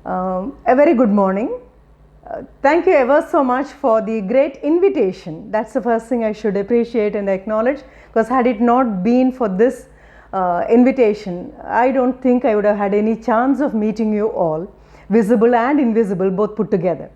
A very good morning. Thank you ever so much for the great invitation. That's the first thing I should appreciate and acknowledge, because had it not been for this invitation, I don't think I would have had any chance of meeting you all, visible and invisible, both put together.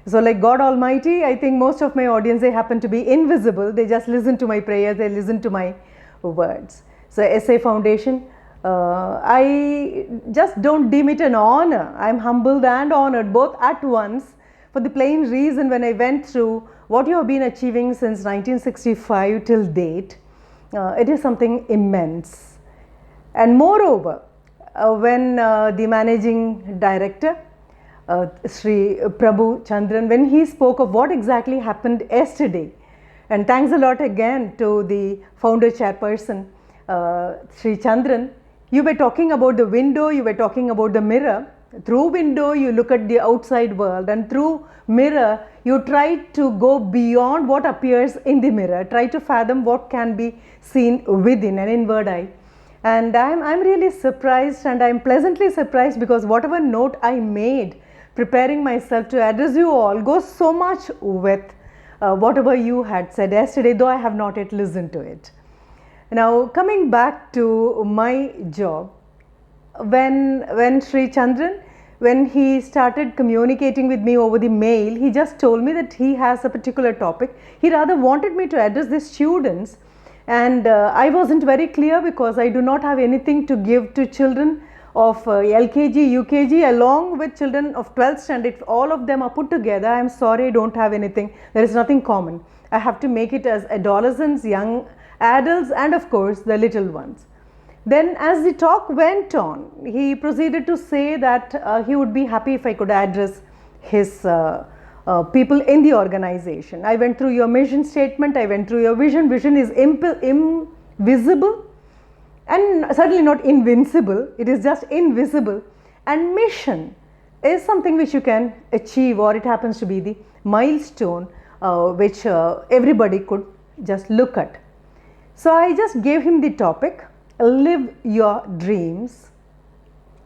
So like God Almighty, I think most of my audience, they happen to be invisible. They just listen to my prayers, they listen to my words. So ESSAE Foundation, I just don't deem it an honor. I'm humbled and honored both at once, for the plain reason when I went through what you have been achieving since 1965 till date, it is something immense. And moreover, when the managing director, Sri Prabhu Chandran, when he spoke of what exactly happened yesterday, and thanks a lot again to the founder chairperson, Sri Chandran, you were talking about the window, you were talking about the mirror. Through window, you look at the outside world, and through mirror, you try to go beyond what appears in the mirror, try to fathom what can be seen within an inward eye. And I'm really surprised, and I'm pleasantly surprised, because whatever note I made preparing myself to address you all goes so much with whatever you had said yesterday, though I have not yet listened to it. Now, coming back to my job, when Sri Chandran, when he started communicating with me over the mail, he just told me that he has a particular topic. He rather wanted me to address the students, and I wasn't very clear, because I do not have anything to give to children of LKG, UKG, along with children of 12th standard. If all of them are put together, I am sorry, I don't have anything. There is nothing common. I have to make it as adolescents, young adults, and of course the little ones. Then as the talk went on, he proceeded to say that he would be happy if I could address his people in the organization. I went through your mission statement, I went through your vision. Vision is invisible and certainly not invincible, it is just invisible. And mission is something which you can achieve, or it happens to be the milestone which everybody could just look at. So I just gave him the topic, live your dreams.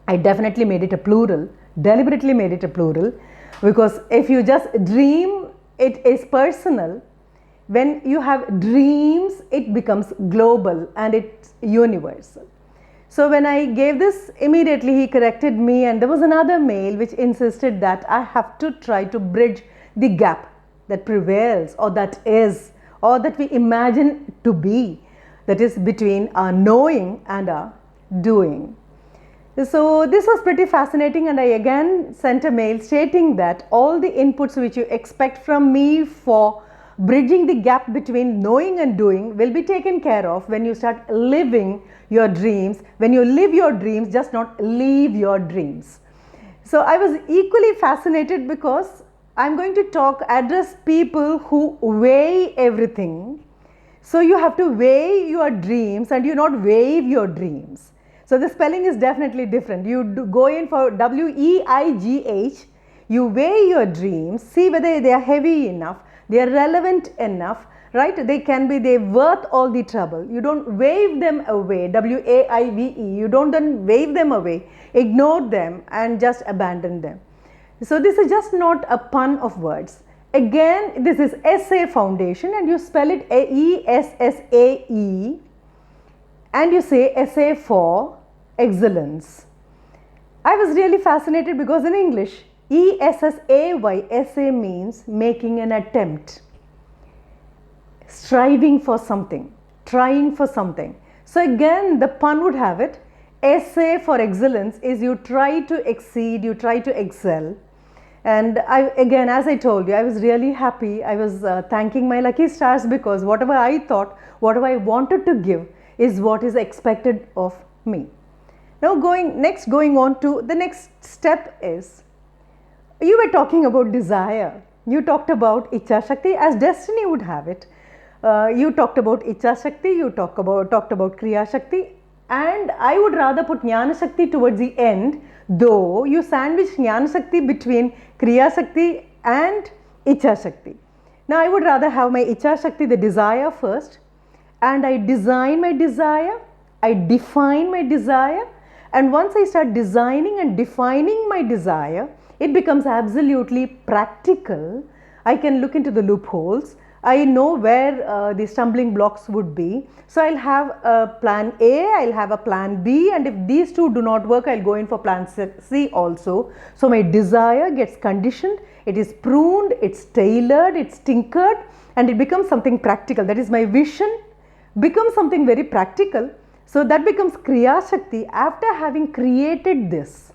I definitely made it a plural, deliberately made it a plural, because if you just dream, it is personal. When you have dreams, it becomes global and it's universal. So when I gave this, immediately he corrected me, and there was another mail which insisted that I have to try to bridge the gap that prevails, or that is, or that we imagine to be, that is between our knowing and our doing. So this was pretty fascinating, and I again sent a mail stating that all the inputs which you expect from me for bridging the gap between knowing and doing will be taken care of when you start living your dreams, when you live your dreams, just not leave your dreams. So I was equally fascinated, because I'm going to address people who weigh everything. So you have to weigh your dreams, and you not wave your dreams. So the spelling is definitely different. You go in for WEIGH, you weigh your dreams, see whether they are heavy enough, they are relevant enough, right? They're worth all the trouble. You don't wave them away, WAIVE, you don't then wave them away, ignore them and just abandon them. So this is just not a pun of words. Again, this is ESSAE Foundation, and you spell it ESSAE, and you say ESSAE for excellence. I was really fascinated, because in English, ESSAY, essay means making an attempt, striving for something, trying for something. So again, the pun would have it, essay for excellence is you try to exceed, you try to excel. And again, as I told you, I was really happy. I was thanking my lucky stars, because whatever I thought, whatever I wanted to give is what is expected of me. Now going on to the next step is, you were talking about desire. You talked about Ichha Shakti as destiny would have it. You talked about Ichha Shakti, you talked about Kriya Shakti, and I would rather put Jnana Shakti towards the end, though you sandwich Jnana Shakti between Kriya Shakti and Ichha Shakti. Now I would rather have my Ichha Shakti, the desire first, and I design my desire, I define my desire, And once I start designing and defining my desire, it becomes absolutely practical. I can look into the loopholes. I know where the stumbling blocks would be. So I'll have a plan A, I'll have a plan B, and if these two do not work, I'll go in for plan C also. So my desire gets conditioned, it is pruned, it's tailored, it's tinkered, and it becomes something practical. That is, my vision becomes something very practical. So that becomes Kriya Shakti. After having created this,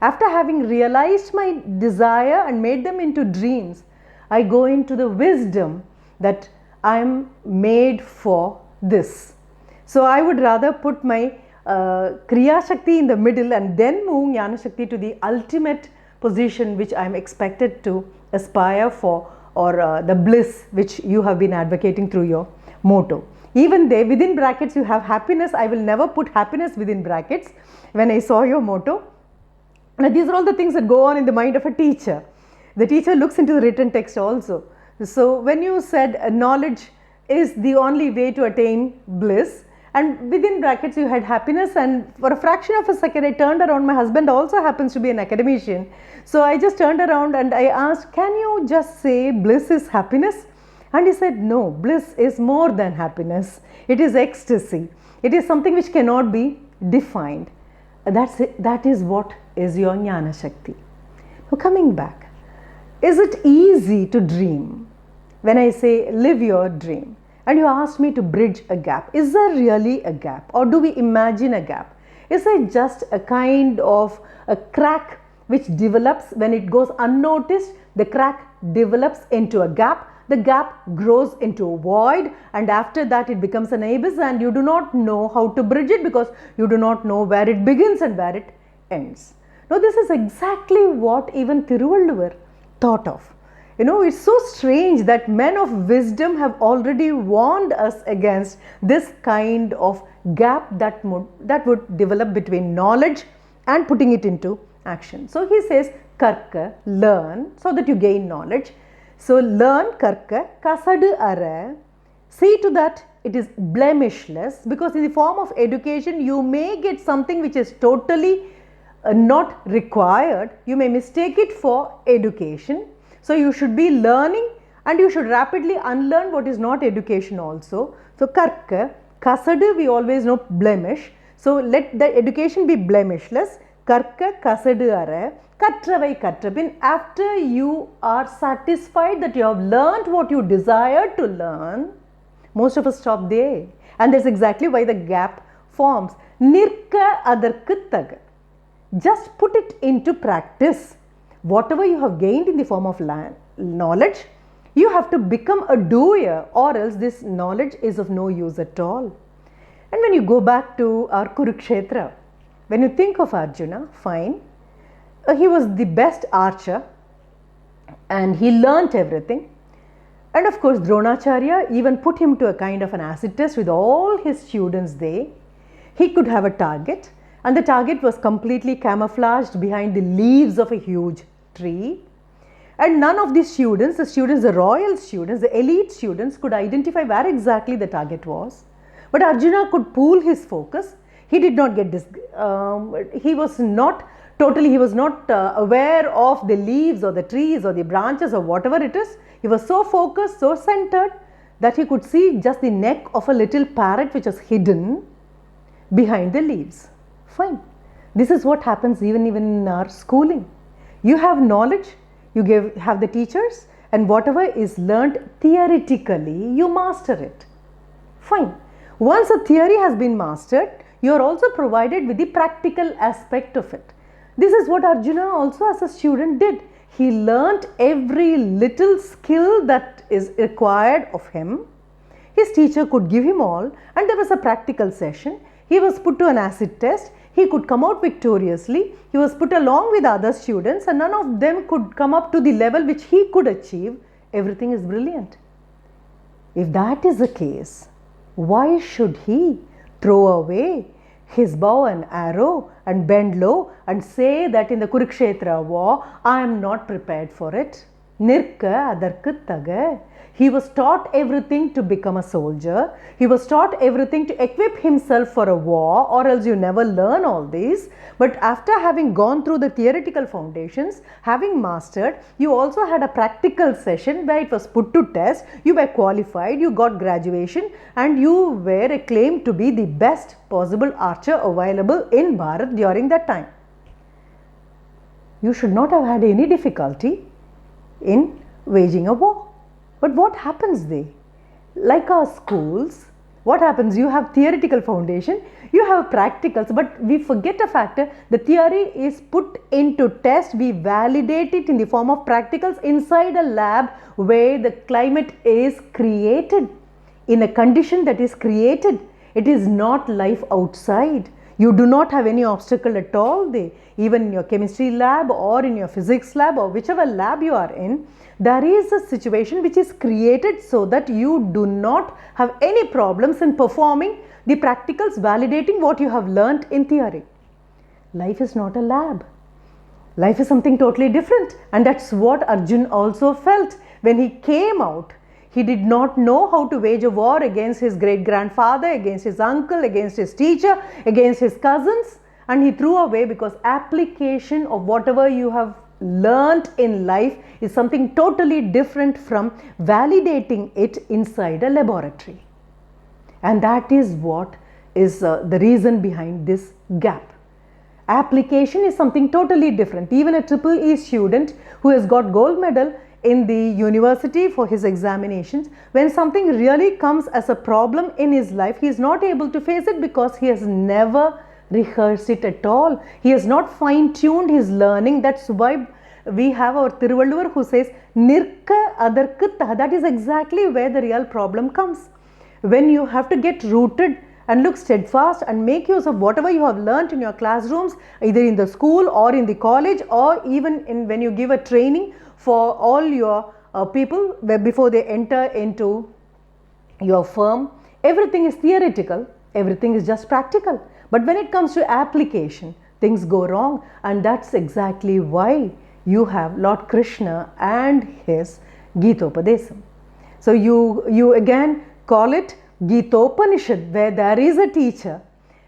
after having realized my desire and made them into dreams, I go into the wisdom that I am made for this. So I would rather put my Kriya Shakti in the middle and then move Jnana Shakti to the ultimate position which I am expected to aspire for, or the bliss which you have been advocating through your motto. Even there, within brackets, you have happiness. I will never put happiness within brackets when I saw your motto. Now, these are all the things that go on in the mind of a teacher. The teacher looks into the written text also. So, when you said knowledge is the only way to attain bliss, and within brackets you had happiness, and for a fraction of a second I turned around. My husband also happens to be an academician. So, I just turned around and I asked, can you just say bliss is happiness? And he said, no, bliss is more than happiness. It is ecstasy. It is something which cannot be defined. That's it. That is what is your Jnana Shakti. Now coming back, is it easy to dream? When I say live your dream, and you asked me to bridge a gap, is there really a gap, or do we imagine a gap? Is it just a kind of a crack which develops when it goes unnoticed? The crack develops into a gap. The gap grows into a void, and after that it becomes an abyss, and you do not know how to bridge it because you do not know where it begins and where it ends. Now this is exactly what even Thiruvalluvar thought of. You know, it's so strange that men of wisdom have already warned us against this kind of gap that would develop between knowledge and putting it into action. So he says, Karka, learn so that you gain knowledge. So learn karka, kasadu ara, see to that it is blemishless, because in the form of education you may get something which is totally not required. You may mistake it for education. So you should be learning, and you should rapidly unlearn what is not education also. So karka, kasadu we always know blemish. So let the education be blemishless. Karka, kasadu ara. Kattravai kattrapin, after you are satisfied that you have learned what you desired to learn, most of us stop there, and that's exactly why the gap forms. Nirka adarkku taga, just put it into practice. Whatever you have gained in the form of knowledge, you have to become a doer, or else this knowledge is of no use at all. And when you go back to our Kurukshetra, when you think of Arjuna, fine, he was the best archer and he learnt everything. And of course, Dronacharya even put him to a kind of an acid test with all his students there. He could have a target, and the target was completely camouflaged behind the leaves of a huge tree. And none of the students, the royal students, the elite students, could identify where exactly the target was. But Arjuna could pool his focus. He did not get he was not aware of the leaves or the trees or the branches or whatever it is. He was so focused, so centered, that he could see just the neck of a little parrot which was hidden behind the leaves. Fine. This is what happens even in our schooling. You have knowledge, you have the teachers, and whatever is learnt theoretically, you master it. Fine. Once a theory has been mastered, you are also provided with the practical aspect of it. This is what Arjuna also as a student did. He learnt every little skill that is required of him. His teacher could give him all, and there was a practical session. He was put to an acid test. He could come out victoriously. He was put along with other students, and none of them could come up to the level which he could achieve. Everything is brilliant. If that is the case, why should he throw away his bow and arrow and bend low and say that in the Kurukshetra war, I am not prepared for it? Nirka adarku taga. He was taught everything to become a soldier. He was taught everything to equip himself for a war, or else you never learn all these. But after having gone through the theoretical foundations, having mastered, you also had a practical session where it was put to test. You were qualified, you got graduation, and you were acclaimed to be the best possible archer available in Bharat during that time. You should not have had any difficulty in waging a war. But what happens there? Like our schools, what happens? You have theoretical foundation, you have practicals, but we forget a factor. The theory is put into test, we validate it in the form of practicals inside a lab where the climate is created, in a condition that is created. It is not life outside. You do not have any obstacle at all there. Even in your chemistry lab or in your physics lab or whichever lab you are in, there is a situation which is created so that you do not have any problems in performing the practicals, validating what you have learnt in theory. Life is not a lab. Life is something totally different, and that's what Arjun also felt when he came out. He did not know how to wage a war against his great-grandfather, against his uncle, against his teacher, against his cousins, and he threw away, because application of whatever you have learnt in life is something totally different from validating it inside a laboratory. And that is what is the reason behind this gap. Application is something totally different. Even a EEE student who has got gold medal in the university for his examinations, when something really comes as a problem in his life, he is not able to face it because he has never rehearsed it at all. He has not fine-tuned his learning. That's why we have our Thiruvalluvar who says, Nirka adarku taha. That is exactly where the real problem comes. When you have to get rooted and look steadfast and make use of whatever you have learnt in your classrooms, either in the school or in the college, or even when you give a training for all your people before they enter into your firm. Everything is theoretical, everything is just practical. But when it comes to application, things go wrong, and that's exactly why you have Lord Krishna and his Gitopadesam. So you again call it Gitopanishad, where there is a teacher,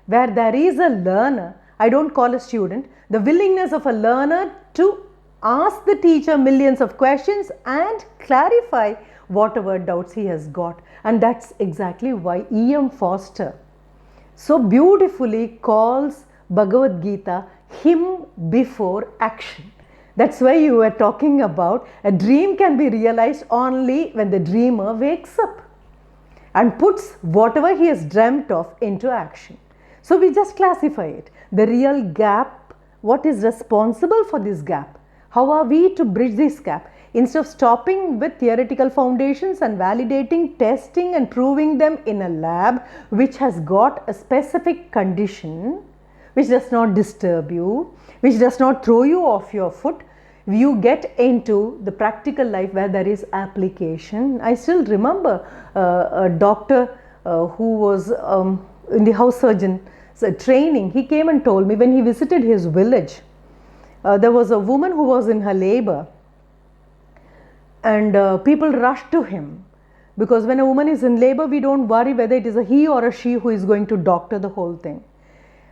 where there is a learner. I don't call a student. The willingness of a learner to ask the teacher millions of questions and clarify whatever doubts he has got. And that's exactly why E.M. Foster so beautifully calls Bhagavad Gita hymn before action. That's why you were talking about a dream can be realized only when the dreamer wakes up and puts whatever he has dreamt of into action. So we just classify it. The real gap, what is responsible for this gap? How are we to bridge this gap? Instead of stopping with theoretical foundations and validating, testing and proving them in a lab which has got a specific condition, which does not disturb you, which does not throw you off your foot, you get into the practical life where there is application. I still remember a doctor who was in the house surgeon training. He came and told me when he visited his village, there was a woman who was in her labor, and people rushed to him, because when a woman is in labor, we don't worry whether it is a he or a she who is going to doctor the whole thing.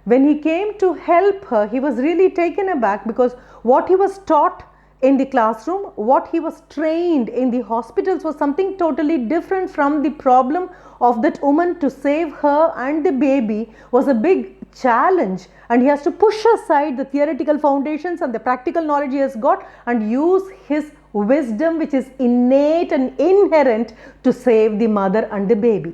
When he came to help her, he was really taken aback, because what he was taught in the classroom, what he was trained in the hospitals was something totally different from the problem of that woman. To save her and the baby was a big challenge, and he has to push aside the theoretical foundations and the practical knowledge he has got and use his wisdom, which is innate and inherent, to save the mother and the baby.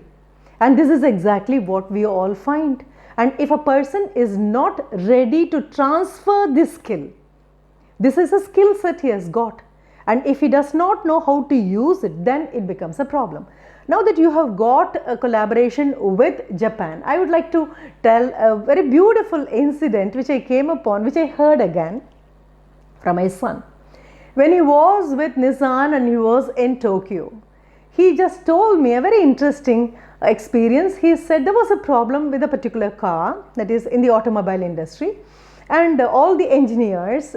And this is exactly what we all find. And if a person is not ready to transfer this skill, this is a skill set he has got, and if he does not know how to use it, then it becomes a problem. Now that you have got a collaboration with Japan, I would like to tell a very beautiful incident which I came upon, which I heard again from my son. When he was with Nissan and he was in Tokyo, he just told me a very interesting experience. He said there was a problem with a particular car, that is in the automobile industry, And all the engineers,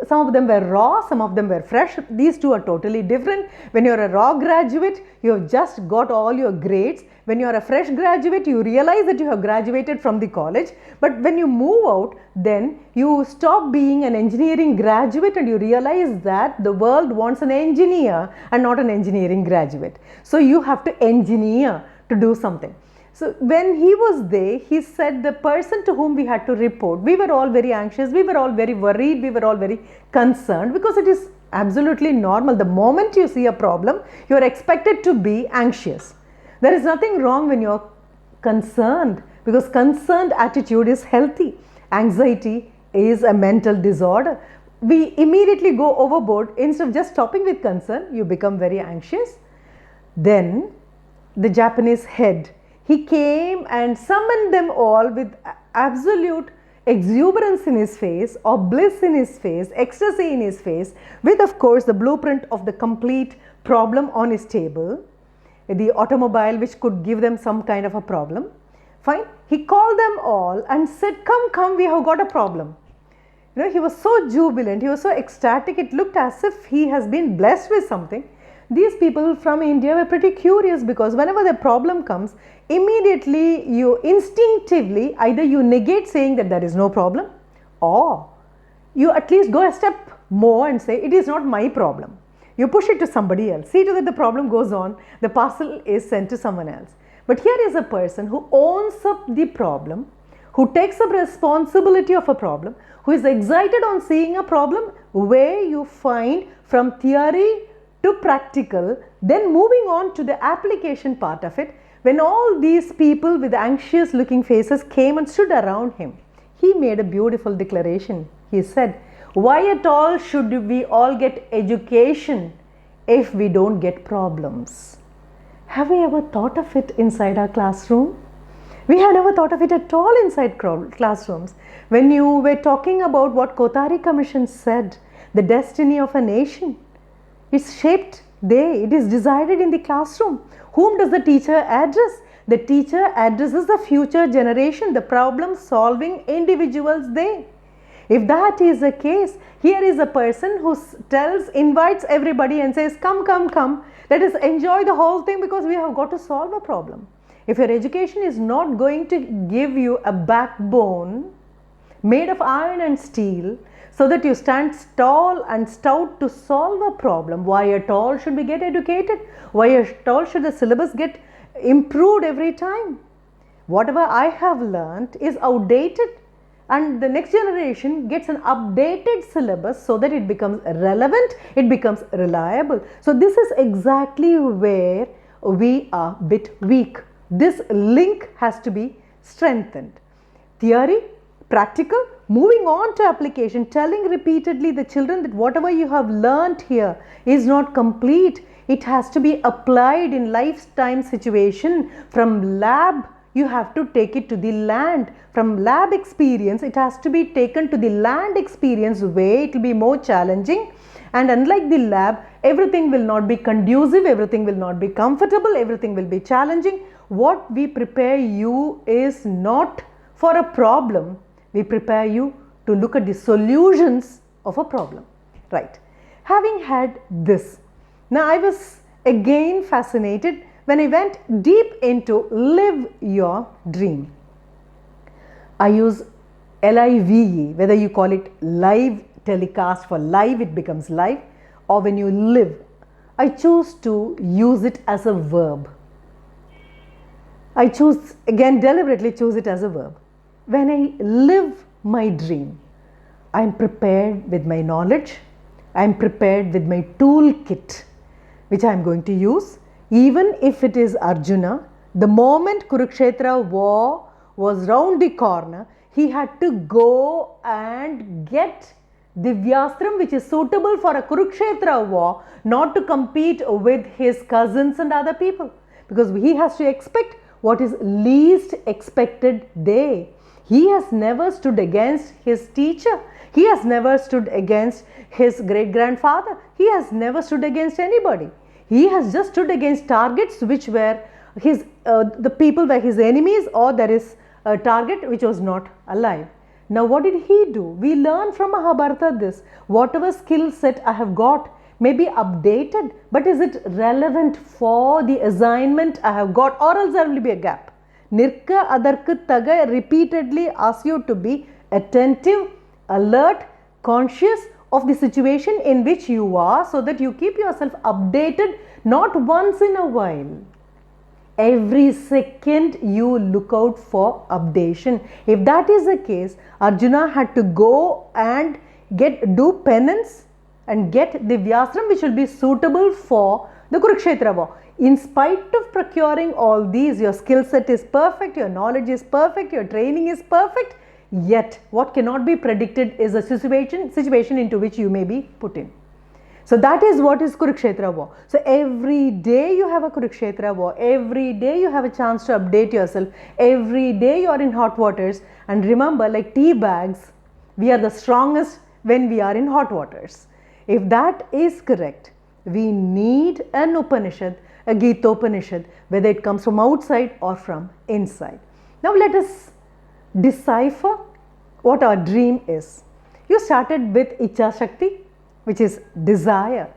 some of them were raw, some of them were fresh. These two are totally different. When you're a raw graduate, you have just got all your grades. When you're a fresh graduate, you realize that you have graduated from the college. But when you move out, then you stop being an engineering graduate and you realize that the world wants an engineer and not an engineering graduate. So you have to engineer to do something. So when he was there, he said the person to whom we had to report, we were all very anxious, we were all very worried, we were all very concerned, because it is absolutely normal. The moment you see a problem, you are expected to be anxious. There is nothing wrong when you are concerned, because concerned attitude is healthy. Anxiety is a mental disorder. We immediately go overboard. Instead of just stopping with concern, you become very anxious. Then the Japanese head, he came and summoned them all with absolute exuberance in his face, or bliss in his face, ecstasy in his face, with of course the blueprint of the complete problem on his table, the automobile which could give them some kind of a problem. Fine. He called them all and said, come, come, we have got a problem. You know, he was so jubilant, he was so ecstatic, it looked as if he has been blessed with something. These people from India were pretty curious, because whenever the problem comes, immediately you instinctively either you negate saying that there is no problem, or you at least go a step more and say it is not my problem. You push it to somebody else. See to that the problem goes on, the parcel is sent to someone else. But here is a person who owns up the problem, who takes up responsibility of a problem, who is excited on seeing a problem, where you find from theory to practical, then moving on to the application part of it. When all these people with anxious looking faces came and stood around him, he made a beautiful declaration. He said, why at all should we all get education if we don't get problems? Have we ever thought of it inside our classroom? We had never thought of it at all inside classrooms. When you were talking about what Kothari Commission said, the destiny of a nation, it's shaped there, it is decided in the classroom. Whom does the teacher address? The teacher addresses the future generation, the problem solving individuals there. If that is the case, here is a person who invites everybody and says, come, come, come, let us enjoy the whole thing, because we have got to solve a problem. If your education is not going to give you a backbone made of iron and steel, so that you stand tall and stout to solve a problem, why at all should we get educated? Why at all should the syllabus get improved every time? Whatever I have learnt is outdated, and the next generation gets an updated syllabus so that it becomes relevant, it becomes reliable. So this is exactly where we are a bit weak. This link has to be strengthened. Theory, practical, moving on to application, telling repeatedly the children that whatever you have learnt here is not complete. It has to be applied in lifetime situation. From lab, you have to take it to the land. From lab experience, it has to be taken to the land experience, where it will be more challenging. And unlike the lab, everything will not be conducive, everything will not be comfortable, everything will be challenging. What we prepare you is not for a problem. We prepare you to look at the solutions of a problem. Right. Having had this, now I was again fascinated when I went deep into live your dream. I use LIVE, whether you call it live telecast, for live it becomes live, or when you live. I choose to use it as a verb. I choose, again deliberately choose it as a verb. When I live my dream, I am prepared with my knowledge, I am prepared with my toolkit, which I am going to use. Even if it is Arjuna, the moment Kurukshetra war was round the corner, he had to go and get Divyastram which is suitable for a Kurukshetra war, not to compete with his cousins and other people, because he has to expect what is least expected there. He has never stood against his teacher. He has never stood against his great-grandfather. He has never stood against anybody. He has just stood against targets which were the people were his enemies, or there is a target which was not alive. Now what did he do? We learn from Mahabharata this. Whatever skill set I have got may be updated, but is it relevant for the assignment I have got, or else there will be a gap. Nirka adarku taga repeatedly asks you to be attentive, alert, conscious of the situation in which you are, so that you keep yourself updated, not once in a while. Every second you look out for updation. If that is the case, Arjuna had to go and do penance and get the Vyasram which will be suitable for the Kurukshetra war. In spite of procuring all these, your skill set is perfect, your knowledge is perfect, your training is perfect, yet what cannot be predicted is a situation into which you may be put in. So that is what is Kurukshetra war. So every day you have a Kurukshetra war, every day you have a chance to update yourself, every day you are in hot waters. And remember, like tea bags, we are the strongest when we are in hot waters. If that is correct, we need an Upanishad, a Gita Upanishad, whether it comes from outside or from inside. Now let us decipher what our dream is. You started with Ichha Shakti, which is desire.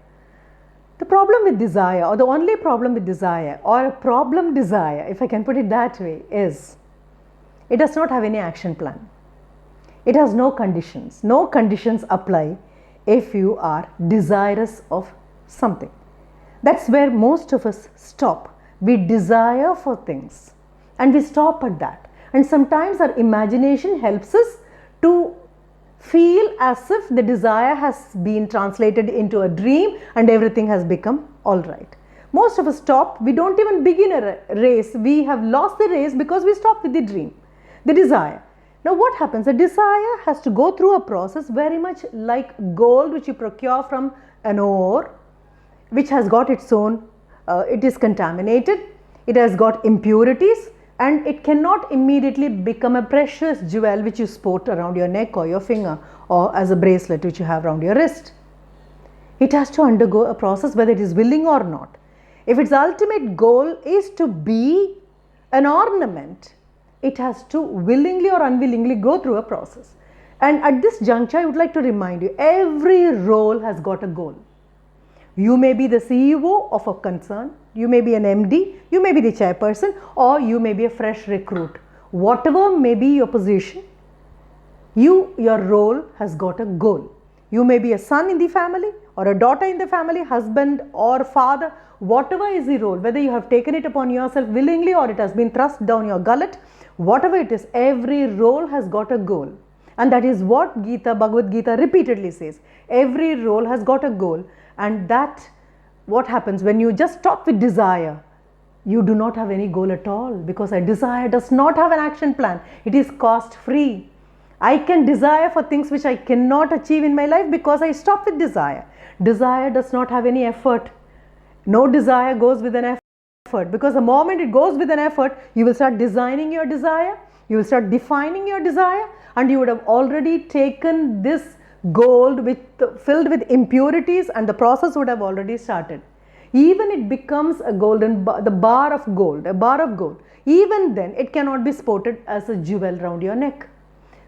The problem with desire, or the only problem with desire, or a problem desire, if I can put it that way, is it does not have any action plan. It has no conditions. No conditions apply if you are desirous of something. That's where most of us stop. We desire for things and we stop at that. And sometimes our imagination helps us to feel as if the desire has been translated into a dream and everything has become all right. Most of us stop. We don't even begin a race. We have lost the race because we stopped with the dream, the desire. Now what happens? A desire has to go through a process very much like gold which you procure from an ore, which has got its own, it is contaminated, it has got impurities, and it cannot immediately become a precious jewel which you sport around your neck or your finger, or as a bracelet which you have around your wrist. It has to undergo a process whether it is willing or not. If its ultimate goal is to be an ornament, it has to willingly or unwillingly go through a process. And at this juncture, I would like to remind you, every role has got a goal. You may be the CEO of a concern, you may be an MD, you may be the chairperson, or you may be a fresh recruit. Whatever may be your position, your role has got a goal. You may be a son in the family or a daughter in the family, husband or father, whatever is the role, whether you have taken it upon yourself willingly or it has been thrust down your gullet, whatever it is, every role has got a goal. And that is what Bhagavad Gita repeatedly says. Every role has got a goal. And that, what happens when you just stop with desire, you do not have any goal at all, because a desire does not have an action plan. It is cost free. I can desire for things which I cannot achieve in my life because I stop with desire. Desire does not have any effort. No desire goes with an effort, because the moment it goes with an effort, you will start designing your desire, you will start defining your desire, and you would have already taken this gold filled with impurities, and the process would have already started. Even it becomes a golden the bar of gold, a bar of gold, even then it cannot be sported as a jewel round your neck.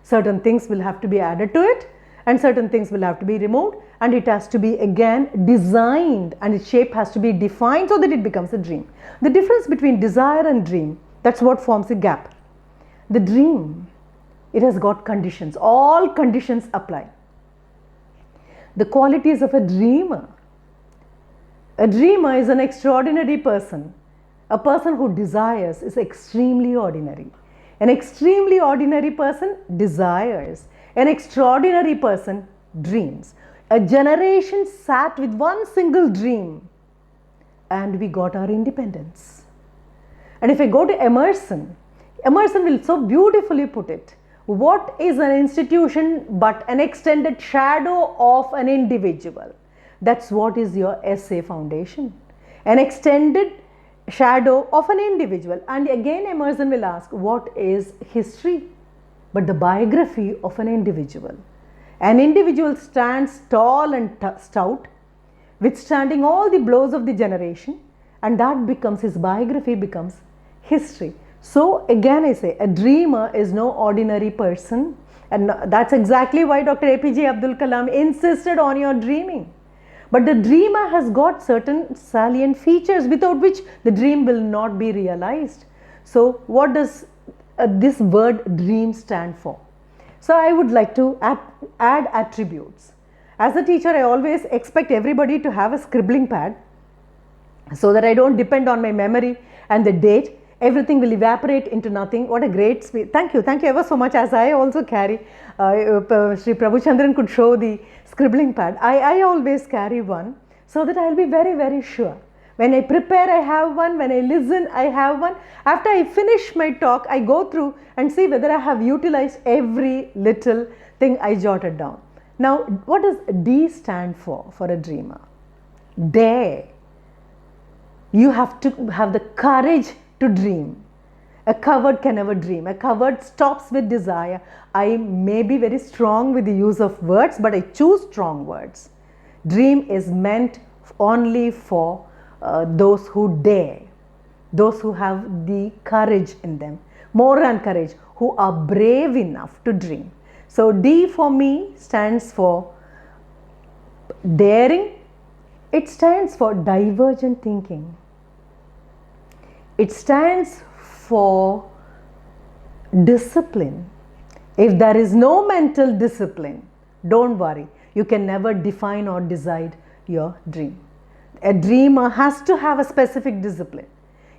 Certain things will have to be added to it, and certain things will have to be removed, and it has to be again designed, and its shape has to be defined so that it becomes a dream. The difference between desire and dream, that's what forms a gap. The dream, it has got conditions. All conditions apply. The qualities of a dreamer. A dreamer is an extraordinary person. A person who desires is extremely ordinary. An extremely ordinary person desires. An extraordinary person dreams. A generation sat with one single dream and we got our independence. And if I go to Emerson, Emerson will so beautifully put it. What is an institution but an extended shadow of an individual? That's what is your ESSAE foundation. An extended shadow of an individual. And again Emerson will ask, what is history but the biography of an individual? An individual stands tall and stout, withstanding all the blows of the generation, and that becomes his biography, becomes history. So again I say, a dreamer is no ordinary person. And that's exactly why Dr. APJ Abdul Kalam insisted on your dreaming. But the dreamer has got certain salient features without which the dream will not be realized. So what does this word dream stand for? So I would like to add attributes. As a teacher, I always expect everybody to have a scribbling pad so that I don't depend on my memory and the date. Everything will evaporate into nothing. What a great speech. Thank you ever so much. As I also carry, Sri Prabhu Chandran could show the scribbling pad. I always carry one so that I'll be very, very sure. When I prepare, I have one. When I listen, I have one. After I finish my talk, I go through and see whether I have utilized every little thing I jotted down. Now, what does D stand for a dreamer? Dare. You have to have the courage to dream. A coward can never dream. A coward stops with desire. I may be very strong with the use of words, but I choose strong words. Dream is meant only for those who dare, those who have the courage in them, more than courage, who are brave enough to dream. So D for me stands for daring. It stands for divergent thinking. It stands for discipline. If there is no mental discipline, don't worry, you can never define or decide your dream. A dreamer has to have a specific discipline.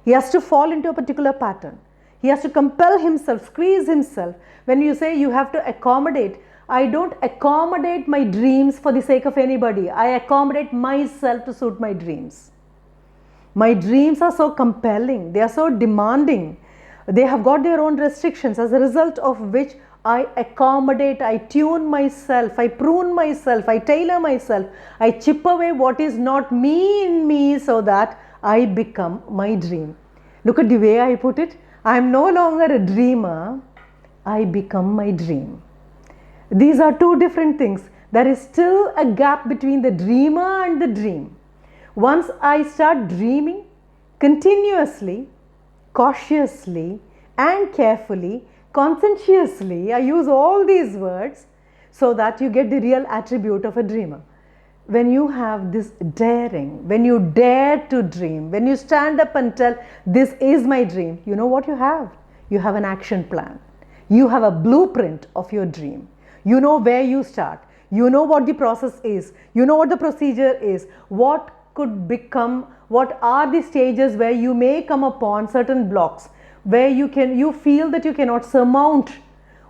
He has to fall into a particular pattern. He has to compel himself, squeeze himself. When you say you have to accommodate, I don't accommodate my dreams for the sake of anybody. I accommodate myself to suit my dreams. My dreams are so compelling, they are so demanding, they have got their own restrictions, as a result of which I accommodate, I tune myself, I prune myself, I tailor myself, I chip away what is not me in me so that I become my dream. Look at the way I put it. I am no longer a dreamer, I become my dream. These are two different things. There is still a gap between the dreamer and the dream. Once I start dreaming continuously, cautiously and carefully, conscientiously, I use all these words so that you get the real attribute of a dreamer. When you have this daring, when you dare to dream, when you stand up and tell, this is my dream, you know what you have? You have an action plan. You have a blueprint of your dream. You know where you start. You know what the process is. You know what the procedure is. What could become, what are the stages where you may come upon certain blocks, where you feel that you cannot surmount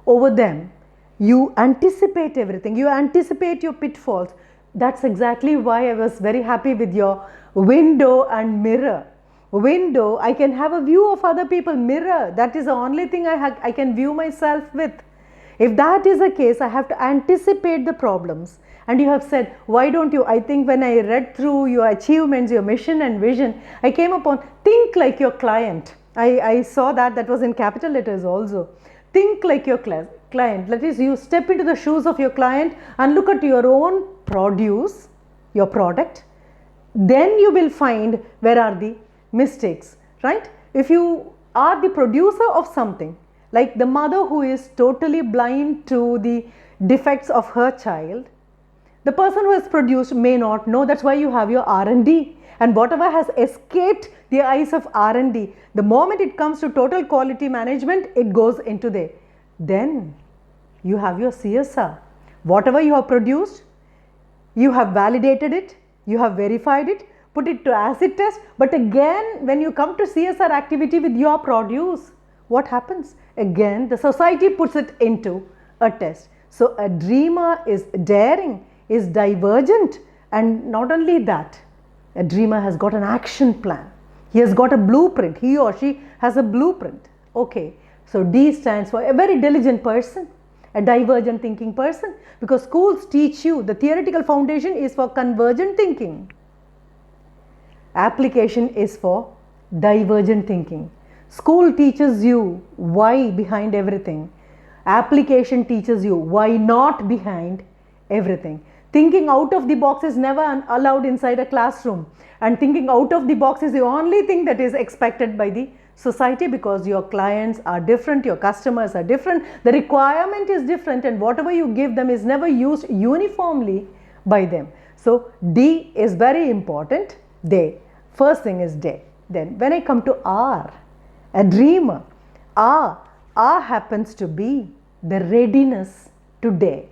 over them. You anticipate everything. You anticipate your pitfalls. That's exactly why I was very happy with your window and mirror. Window, I can have a view of other people. Mirror, that is the only thing I can view myself with. If that is the case, I have to anticipate the problems. And you have said, why don't you? I think when I read through your achievements, your mission and vision, I came upon, think like your client. I saw that was in capital letters also. Think like your client. That is, you step into the shoes of your client and look at your own produce, your product. Then you will find where are the mistakes, right? If you are the producer of something, like the mother who is totally blind to the defects of her child, the person who has produced may not know. That's why you have your R&D, and whatever has escaped the eyes of R&D, the moment it comes to total quality management, it goes into there. Then you have your CSR. Whatever you have produced, you have validated it, you have verified it, put it to acid test. But again, when you come to CSR activity with your produce, what happens? Again, the society puts it into a test. So a dreamer is daring, is divergent, and not only that, a dreamer has got an action plan. He has got a blueprint. He or she has a blueprint. Okay, so D stands for a very diligent person, a divergent thinking person, because schools teach you the theoretical foundation is for convergent thinking. Application is for divergent thinking. School teaches you why behind everything. Application teaches you why not behind everything. Thinking out of the box is never allowed inside a classroom, and thinking out of the box is the only thing that is expected by the society, because your clients are different, your customers are different, the requirement is different, and whatever you give them is never used uniformly by them. So D is very important. They. First thing is day. Then when I come to R, a dreamer, R happens to be the readiness to dare.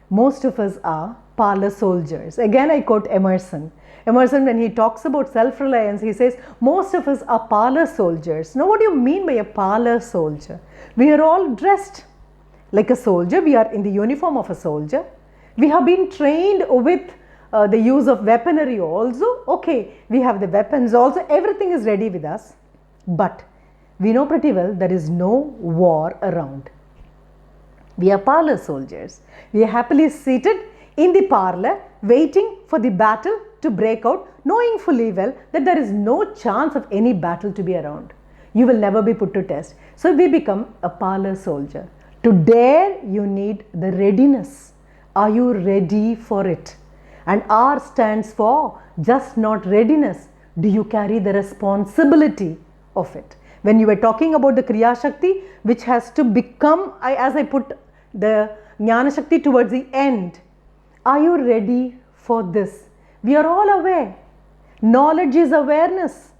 Most of us are parlor soldiers. Again, I quote Emerson. Emerson, when he talks about self-reliance, he says, most of us are parlor soldiers. Now, what do you mean by a parlor soldier? We are all dressed like a soldier. We are in the uniform of a soldier. We have been trained with the use of weaponry also. Okay, we have the weapons also. Everything is ready with us. But we know pretty well there is no war around. We are parlor soldiers. We are happily seated in the parlor, waiting for the battle to break out, knowing fully well that there is no chance of any battle to be around. You will never be put to test. So we become a parlor soldier. To dare, you need the readiness. Are you ready for it? And R stands for just not readiness. Do you carry the responsibility of it? When you were talking about the Kriya Shakti, which has to become, as I put the Jnana Shakti towards the end, are you ready for this? We are all aware. Knowledge is awareness.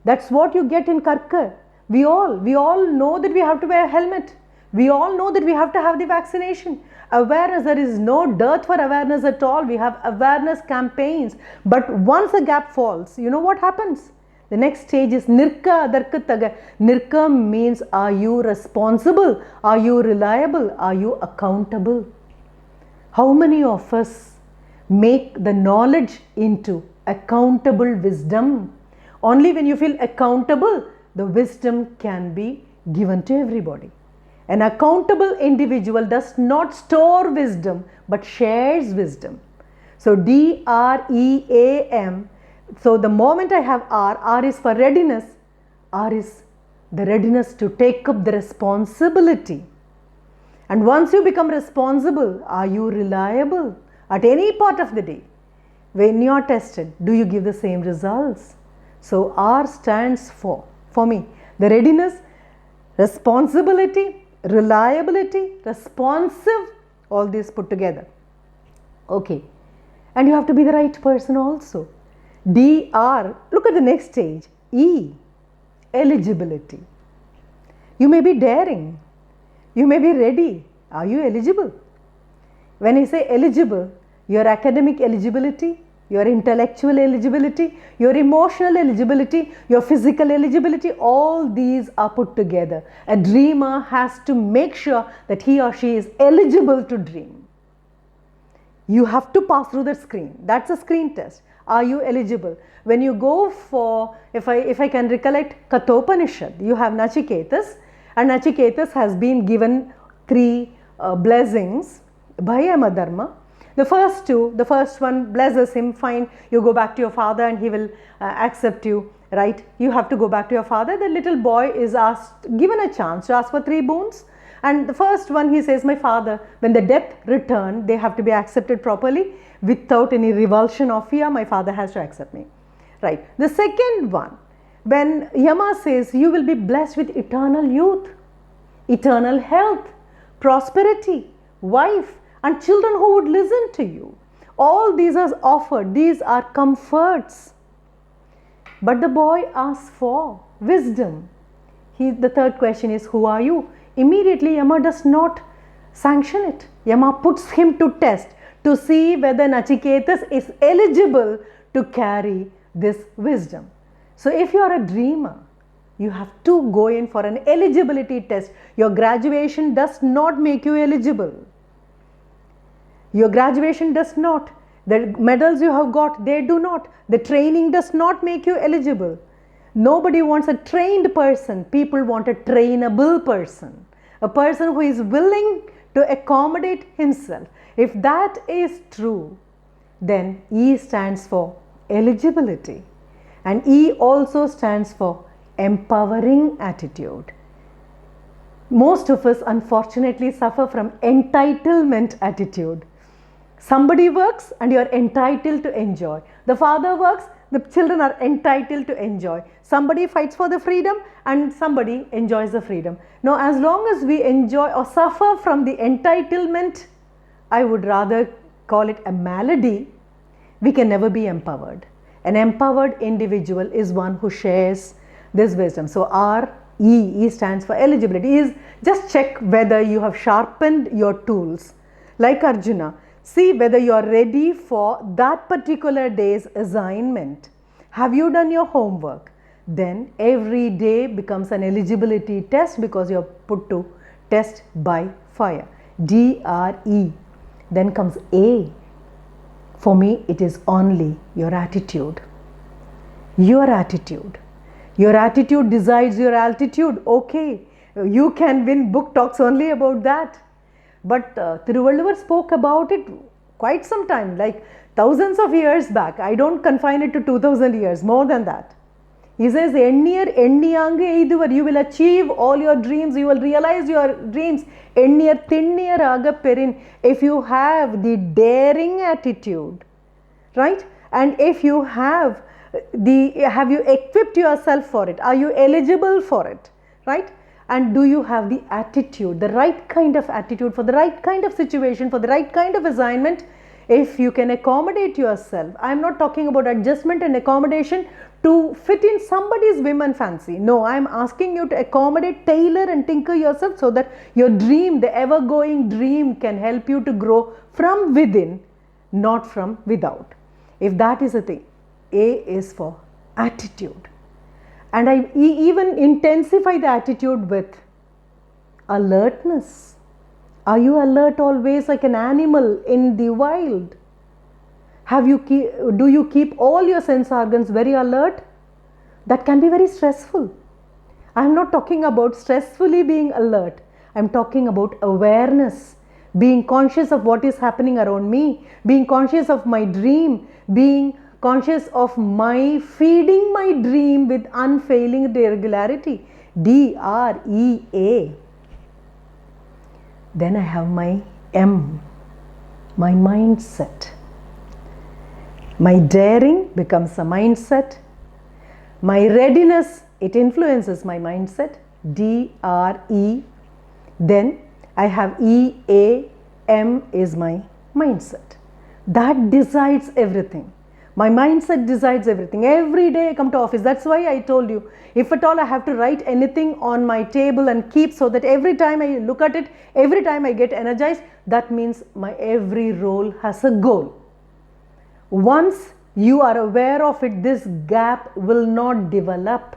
That's what you get in Karkar. We all know that we have to wear a helmet. We all know that we have to have the vaccination. Awareness, there is no dearth for awareness at all. We have awareness campaigns. But once a gap falls, you know what happens? The next stage is Nirka Adarkataga. Nirka means, are you responsible? Are you reliable? Are you accountable? How many of us make the knowledge into accountable wisdom? Only when you feel accountable, the wisdom can be given to everybody. An accountable individual does not store wisdom but shares wisdom. So DREAM. So the moment I have R is for readiness. R is the readiness to take up the responsibility. And once you become responsible, are you reliable at any part of the day? When you are tested, do you give the same results? So R stands for me, the readiness, responsibility, reliability, responsive, all these put together. Okay. And you have to be the right person also. DR, look at the next stage. E, eligibility. You may be daring. You may be ready. Are you eligible? When I say eligible, your academic eligibility, your intellectual eligibility, your emotional eligibility, your physical eligibility, all these are put together. A dreamer has to make sure that he or she is eligible to dream. You have to pass through the screen. That's a screen test. Are you eligible? When you go for, if I can recollect Kathopanishad, you have Nachiketas, and Nachiketas has been given 3 blessings by Yamadharma. The first one blesses him, fine, you go back to your father and he will accept you, right? You have to go back to your father. The little boy is given a chance to ask for 3 boons. And the first one, he says, my father, when the death return, they have to be accepted properly without any revulsion or fear. My father has to accept me, right? The second one, when Yama says, you will be blessed with eternal youth, eternal health, prosperity, wife, and children who would listen to you. All these are offered. These are comforts. But the boy asks for wisdom. The third question is, who are you? Immediately Yama does not sanction it. Yama puts him to test to see whether Nachiketas is eligible to carry this wisdom. So if you are a dreamer, you have to go in for an eligibility test. Your graduation does not make you eligible. Your graduation does not. The medals you have got, they do not. The training does not make you eligible. Nobody wants a trained person. People want a trainable person. A person who is willing to accommodate himself. If that is true, then E stands for eligibility. And E also stands for empowering attitude. Most of us unfortunately suffer from entitlement attitude. Somebody works and you are entitled to enjoy. The father works, the children are entitled to enjoy. Somebody fights for the freedom and somebody enjoys the freedom. Now, as long as we enjoy or suffer from the entitlement, I would rather call it a malady, we can never be empowered. An empowered individual is one who shares this wisdom. So E stands for eligibility, is just check whether you have sharpened your tools. Like Arjuna, see whether you are ready for that particular day's assignment. Have you done your homework? Then every day becomes an eligibility test because you are put to test by fire. DRE. Then comes A. For me, it is only your attitude. Your attitude. Your attitude decides your altitude. Okay, you can win book talks only about that. But Thiruvalluvar spoke about it quite some time, like thousands of years back. I don't confine it to 2000 years, more than that. He says, you will achieve all your dreams, you will realize your dreams. If you have the daring attitude, right? And if you have you equipped yourself for it? Are you eligible for it, right? And do you have the attitude, the right kind of attitude for the right kind of situation, for the right kind of assignment? If you can accommodate yourself, I am not talking about adjustment and accommodation to fit in somebody's whim and fancy. No, I am asking you to accommodate, tailor and tinker yourself so that your dream, the ever-going dream, can help you to grow from within, not from without. If that is the thing, A is for attitude. And I even intensify the attitude with alertness. Are you alert always like an animal in the wild? Do you keep all your sense organs very alert? That can be very stressful. I am not talking about stressfully being alert. I am talking about awareness, being conscious of what is happening around me, being conscious of my dream, being conscious of my feeding my dream with unfailing regularity. DREA. Then I have my M, my mindset. My daring becomes a mindset. My readiness, it influences my mindset. DRE. Then I have EA, M is my mindset. That decides everything. My mindset decides everything. Every day I come to office. That's why I told you, if at all I have to write anything on my table and keep, so that every time I look at it, every time I get energized, that means my every role has a goal. Once you are aware of it, this gap will not develop.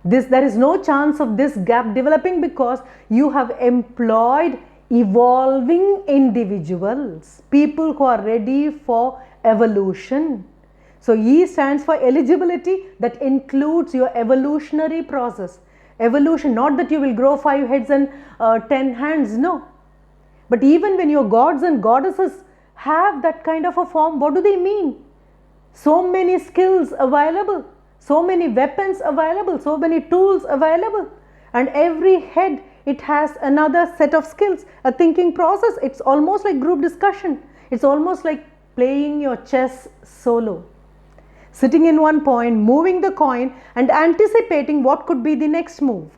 There is no chance of this gap developing because you have employed evolving individuals, people who are ready for evolution. So E stands for eligibility, that includes your evolutionary process. Evolution, not that you will grow 5 heads and 10 hands, no. But even when your gods and goddesses have that kind of a form, what do they mean? So many skills available, so many weapons available, so many tools available, and every head, it has another set of skills, a thinking process. It's almost like group discussion. It's almost like playing your chess solo, sitting in one point, moving the coin and anticipating what could be the next move.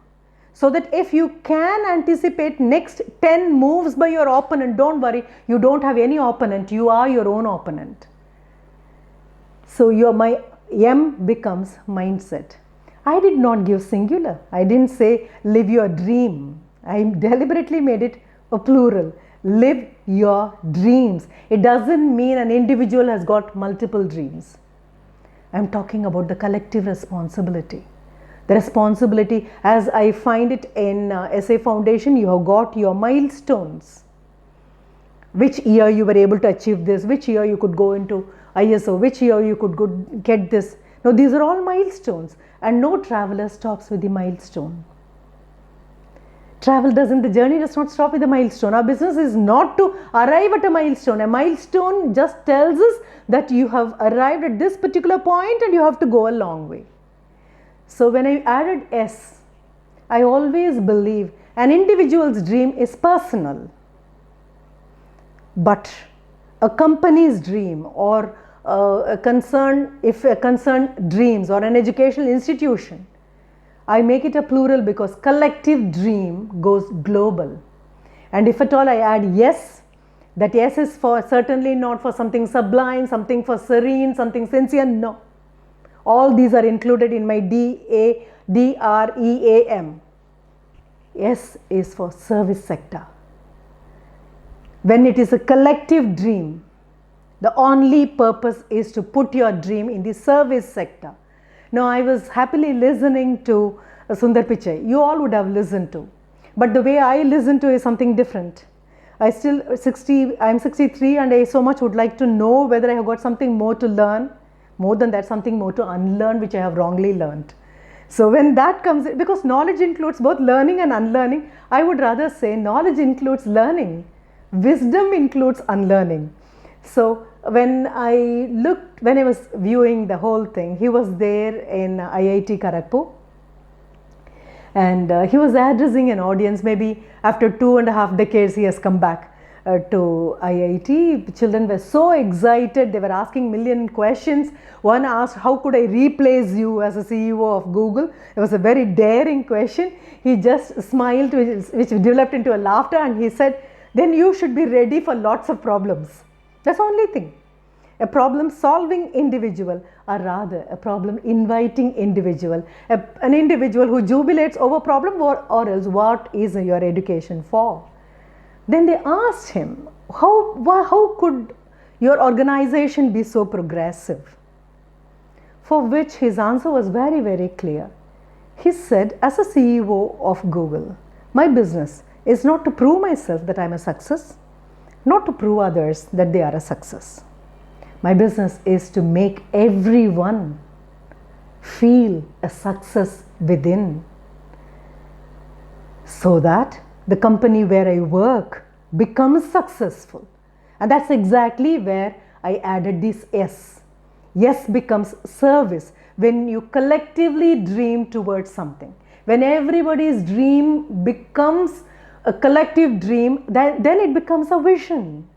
So that if you can anticipate next 10 moves by your opponent, don't worry, you don't have any opponent, you are your own opponent. So my M becomes mindset. I did not give singular. I didn't say live your dream. I deliberately made it a plural. Live your dreams. It doesn't mean an individual has got multiple dreams. I'm talking about the collective responsibility. The responsibility, as I find it in ESSAE Foundation, you have got your milestones. Which year you were able to achieve this, which year you could go into ISO, which year you could get this. Now these are all milestones, and no traveler stops with the milestone. The journey does not stop with a milestone. Our business is not to arrive at a milestone. A milestone just tells us that you have arrived at this particular point and you have to go a long way. So when I added S, I always believe an individual's dream is personal. But a company's dream, or if a concern dreams, or an educational institution, I make it a plural because collective dream goes global. And if at all I add yes, that yes is for certainly not for something sublime, something for serene, something sincere. No. All these are included in my DREAM. S is for service sector. When it is a collective dream, the only purpose is to put your dream in the service sector. Now, I was happily listening to Sundar Pichai. You all would have listened to. But the way I listen to is something different. I'm 63 and I so much would like to know whether I have got something more to learn. More than that, something more to unlearn which I have wrongly learned. So when that comes in, because knowledge includes both learning and unlearning, I would rather say knowledge includes learning. Wisdom includes unlearning. So when I was viewing the whole thing, he was there in IIT Kharagpur, and he was addressing an audience. Maybe after 2.5 decades he has come back to IIT. The children were so excited, they were asking million questions. One asked, how could I replace you as a CEO of Google? It was a very daring question. He just smiled, which developed into a laughter, and he said, then you should be ready for lots of problems. That's the only thing. A problem solving individual, or rather a problem inviting individual, an individual who jubilates over problem, or else what is your education for? Then they asked him, how could your organization be so progressive? For which his answer was very, very clear. He said, as a CEO of Google, my business is not to prove myself that I'm a success, not to prove others that they are a success. My business is to make everyone feel a success within, so that the company where I work becomes successful. And that's exactly where I added this S. Yes becomes service. When you collectively dream towards something, when everybody's dream becomes a collective dream, then it becomes a vision.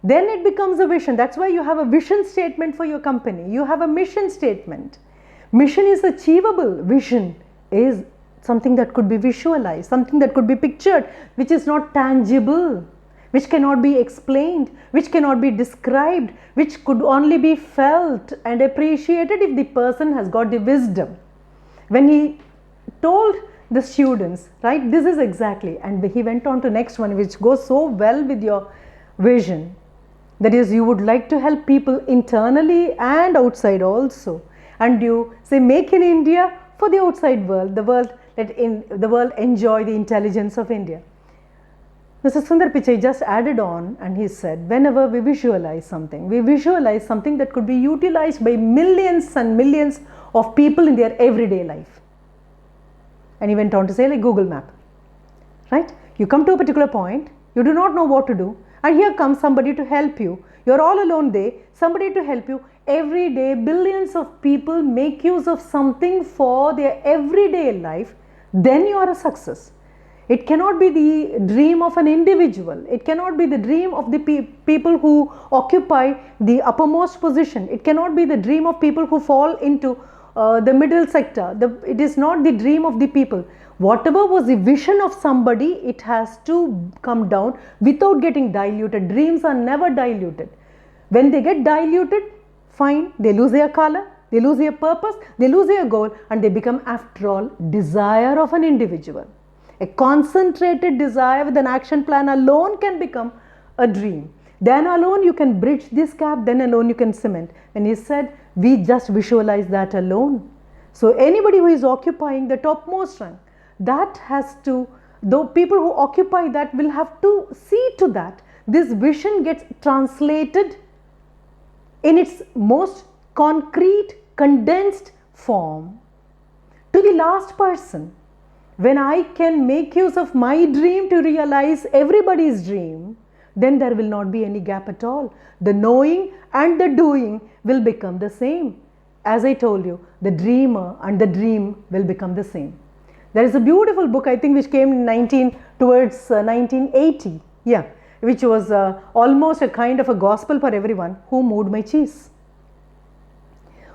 Then it becomes a vision. That's why you have a vision statement for your company. You have a mission statement. Mission is achievable. Vision is something that could be visualized, something that could be pictured, which is not tangible, which cannot be explained, which cannot be described, which could only be felt and appreciated if the person has got the wisdom. When he told the students, right, this is exactly, and he went on to next one, which goes so well with your vision. That is, you would like to help people internally and outside also. And you say, make in India for the outside world, let the world enjoy the intelligence of India. Mr. Sundar Pichai just added on, and he said, whenever we visualize something that could be utilized by millions and millions of people in their everyday life. And he went on to say, like Google Map, right? You come to a particular point, you do not know what to do, and here comes somebody to help you. You're all alone there, somebody to help you. Every day, billions of people make use of something for their everyday life. Then you are a success. It cannot be the dream of an individual. It cannot be the dream of the people who occupy the uppermost position. It cannot be the dream of people who fall into the middle sector. It is not the dream of the people. Whatever was the vision of somebody, it has to come down without getting diluted. Dreams are never diluted. When they get diluted, fine, they lose their color, they lose their purpose, they lose their goal, and they become, after all, desire of an individual. A concentrated desire with an action plan alone can become a dream. Then alone you can bridge this gap, then alone you can cement. And he said, we just visualize that alone. So anybody who is occupying the topmost rank, that has to, though people who occupy that will have to see to that this vision gets translated in its most concrete, condensed form to the last person. When I can make use of my dream to realize everybody's dream, then there will not be any gap at all. The knowing and the doing will become the same. As I told you, the dreamer and the dream will become the same. There is a beautiful book, I think, which came in towards 1980. Yeah, which was almost a kind of a gospel for everyone. Who moved my cheese?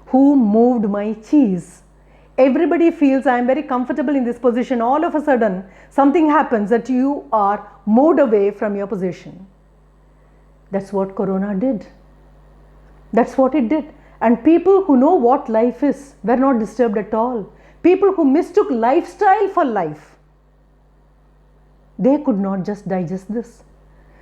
Who moved my cheese? Everybody feels I am very comfortable in this position. All of a sudden, something happens that you are moved away from your position. That's what Corona did. That's what it did. And people who know what life is were not disturbed at all. People who mistook lifestyle for life, they could not just digest this.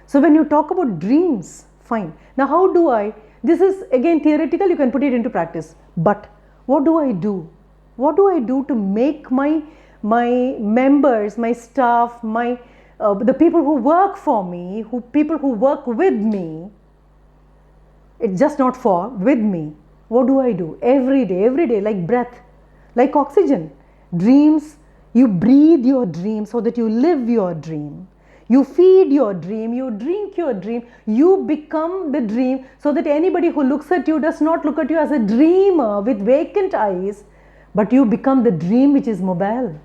So when you talk about dreams, fine. Now how do I, this is again theoretical, you can put it into practice. But what do I do? What do I do to make my members, my staff, the people who work for me, people who work with me, it's just not for, with me. What do I do? Every day, like breath, like oxygen. Dreams, you breathe your dream so that you live your dream. You feed your dream, you drink your dream, you become the dream so that anybody who looks at you does not look at you as a dreamer with vacant eyes, but you become the dream which is mobile.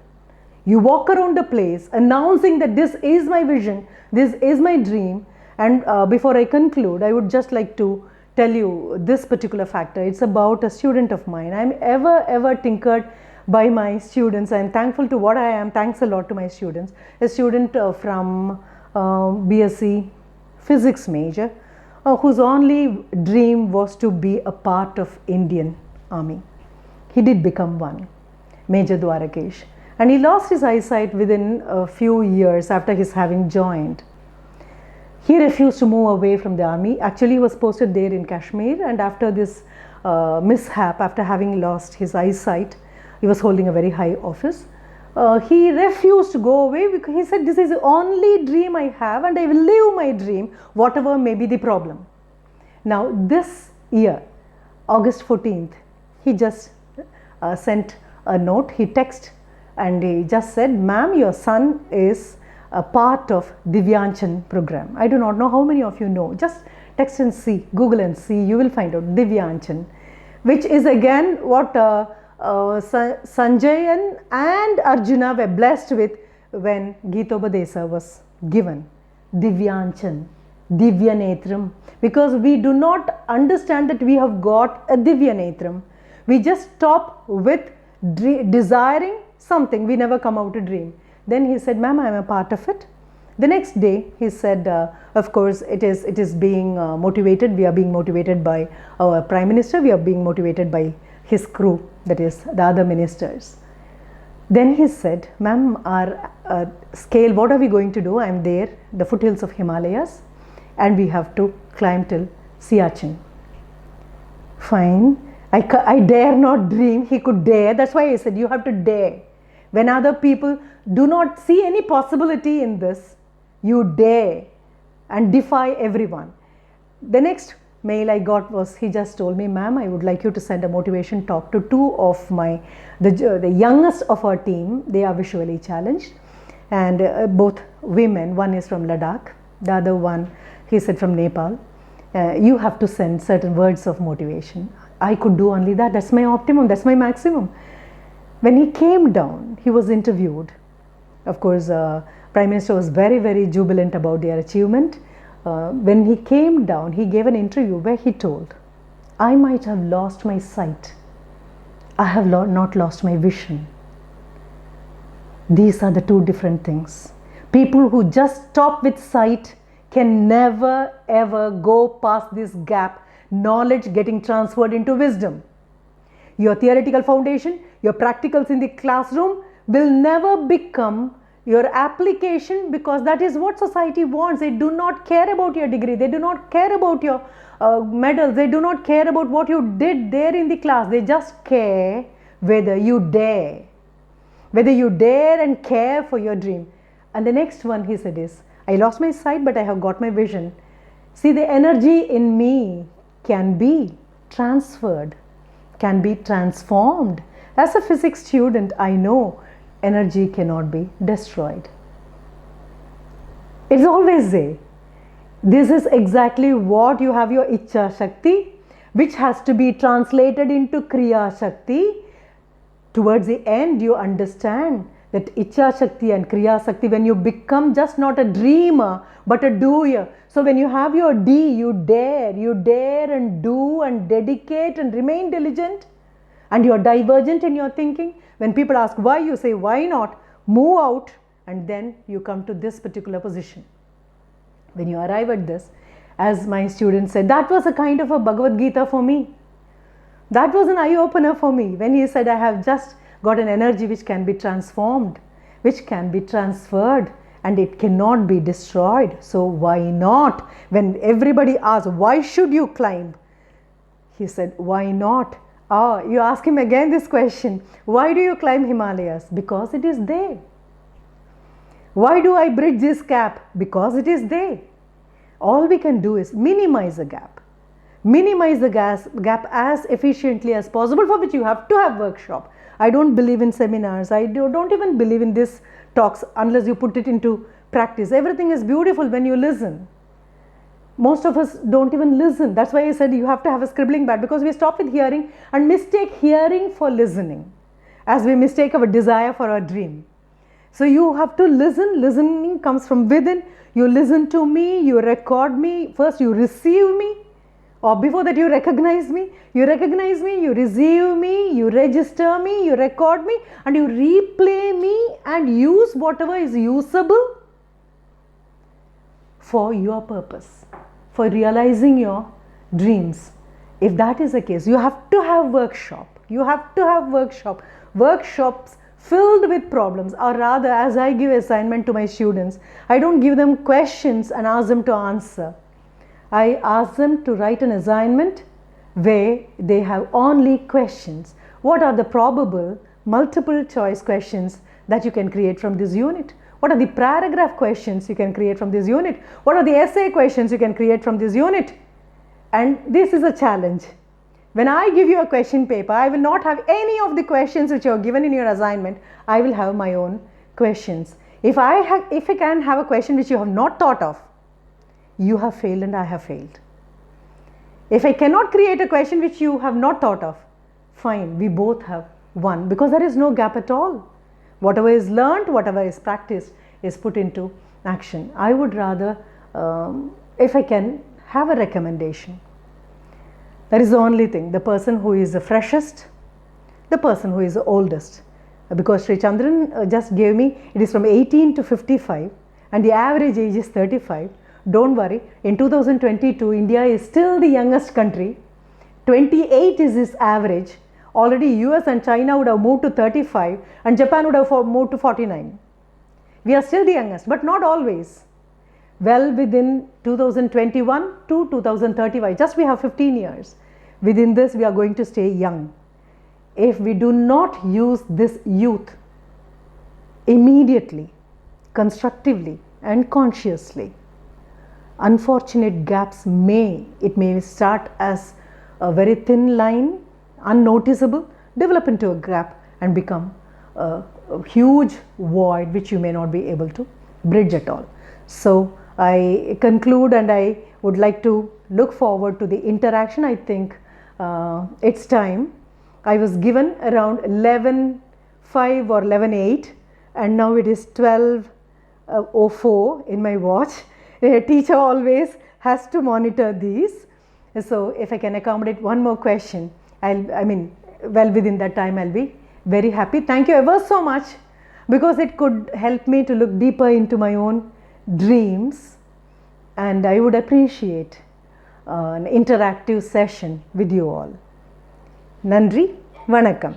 You walk around the place announcing that this is my vision, this is my dream. And before I conclude, I would just like to tell you this particular factor. It's about a student of mine. I'm ever tinkered by my students. I'm thankful to what I am. Thanks a lot to my students. A student from BSc physics major whose only dream was to be a part of Indian Army. He did become one, Major Dwarakesh. And he lost his eyesight within a few years after his having joined. He refused to move away from the army. Actually, he was posted there in Kashmir, and after this mishap, after having lost his eyesight, he was holding a very high office. He refused to go away because he said, this is the only dream I have and I will live my dream, whatever may be the problem. Now, this year, August 14th, he just sent a note, he texted and he just said, ma'am, your son is a part of Divyanchan program. I do not know how many of you know. Just text and see, Google and see, you will find out Divyanchan, which is again what Sanjay and Arjuna were blessed with when Geetobadesa was given. Divyanchan, Divyanetram. Because we do not understand that we have got a Divyanetram. We just stop with desiring something. We never come out to dream. Then he said, ma'am, I am a part of it. The next day he said, of course it is being motivated. We are being motivated by our Prime Minister. We are being motivated by his crew, that is the other ministers. Then he said, ma'am, our scale, what are we going to do? I am there, the foothills of Himalayas, and we have to climb till Siachen. Fine. I dare not dream. He could dare. That's why I said you have to dare. When other people do not see any possibility in this, you dare and defy everyone. The next mail I got was, he just told me, ma'am, I would like you to send a motivation talk to two of the youngest of our team. They are visually challenged, and both women. One is from Ladakh, the other one, he said, from Nepal. You have to send certain words of motivation. I could do only that. That's my optimum. That's my maximum. When he came down, he was interviewed. Of course, Prime Minister was very jubilant about their achievement. When he came down, he gave an interview where he told, I might have lost my sight. I have not lost my vision. These are the two different things. People who just stop with sight can never ever go past this gap. Knowledge getting transferred into wisdom. Your theoretical foundation, your practicals in the classroom will never become your application, because that is what society wants. They do not care about your degree. They do not care about your medals. They do not care about what you did there in the class. They just care whether you dare. Whether you dare and care for your dream. And the next one he said is, I lost my sight, but I have got my vision. See, the energy in me can be transferred, can be transformed. As a physics student, I know energy cannot be destroyed. It's always there. This is exactly what you have, your Ichcha Shakti, which has to be translated into Kriya Shakti. Towards the end, you understand that Icha Shakti and Kriya Shakti, when you become just not a dreamer but a doer. So when you have your D, you dare and do and dedicate and remain diligent, and you are divergent in your thinking. When people ask why, you say why not, move out, and then you come to this particular position. When you arrive at this, as my student said, that was a kind of a Bhagavad Gita for me. That was an eye-opener for me when he said, I have just got an energy which can be transformed, which can be transferred, and it cannot be destroyed. So why not? When everybody asks, why should you climb? He said, why not? You ask him again this question, why do you climb Himalayas? Because it is there. Why do I bridge this gap? Because it is there. All we can do is minimize the gap. Minimize the gap as efficiently as possible, for which you have to have workshop. I don't believe in seminars. I don't even believe in this talks unless you put it into practice. Everything is beautiful when you listen. Most of us don't even listen. That's why I said you have to have a scribbling pad, because we stop with hearing and mistake hearing for listening, as we mistake our desire for our dream. So you have to listen. Listening comes from within. You listen to me, you record me. First you receive me, or before that you recognize me. You recognize me, you receive me, you register me, you record me, and you replay me and use whatever is usable for your purpose, for realizing your dreams. If that is the case, you have to have workshop. You have to have workshops filled with problems, or rather, as I give assignment to my students, I don't give them questions and ask them to answer. I ask them to write an assignment where they have only questions. What are the probable multiple choice questions that you can create from this unit? What are the paragraph questions you can create from this unit? What are the essay questions you can create from this unit? And this is a challenge. When I give you a question paper, I will not have any of the questions which you are given in your assignment. I will have my own questions. If I can have a question which you have not thought of, you have failed and I have failed. If I cannot create a question which you have not thought of, fine, we both have won, because there is no gap at all. Whatever is learned, whatever is practiced is put into action. I would rather, if I can, have a recommendation. That is the only thing. The person who is the freshest, the person who is the oldest. Because Sri Chandran just gave me, it is from 18 to 55 and the average age is 35. Don't worry, in 2022, India is still the youngest country. 28 is its average. Already US and China would have moved to 35 and Japan would have moved to 49. We are still the youngest, but not always. Well within 2021 to 2035, just we have 15 years. Within this, we are going to stay young. If we do not use this youth immediately, constructively and consciously, unfortunate gaps may start as a very thin line, unnoticeable, develop into a gap and become a huge void which you may not be able to bridge at all. So I conclude and I would like to look forward to the interaction. I think it's time. I was given around 11:05 or 11:08 and now it is 12:04 in my watch. A teacher always has to monitor these. So if I can accommodate one more question, well within that time I'll be very happy. Thank you ever so much, because it could help me to look deeper into my own dreams, and I would appreciate an interactive session with you all. Nandri, Vanakkam.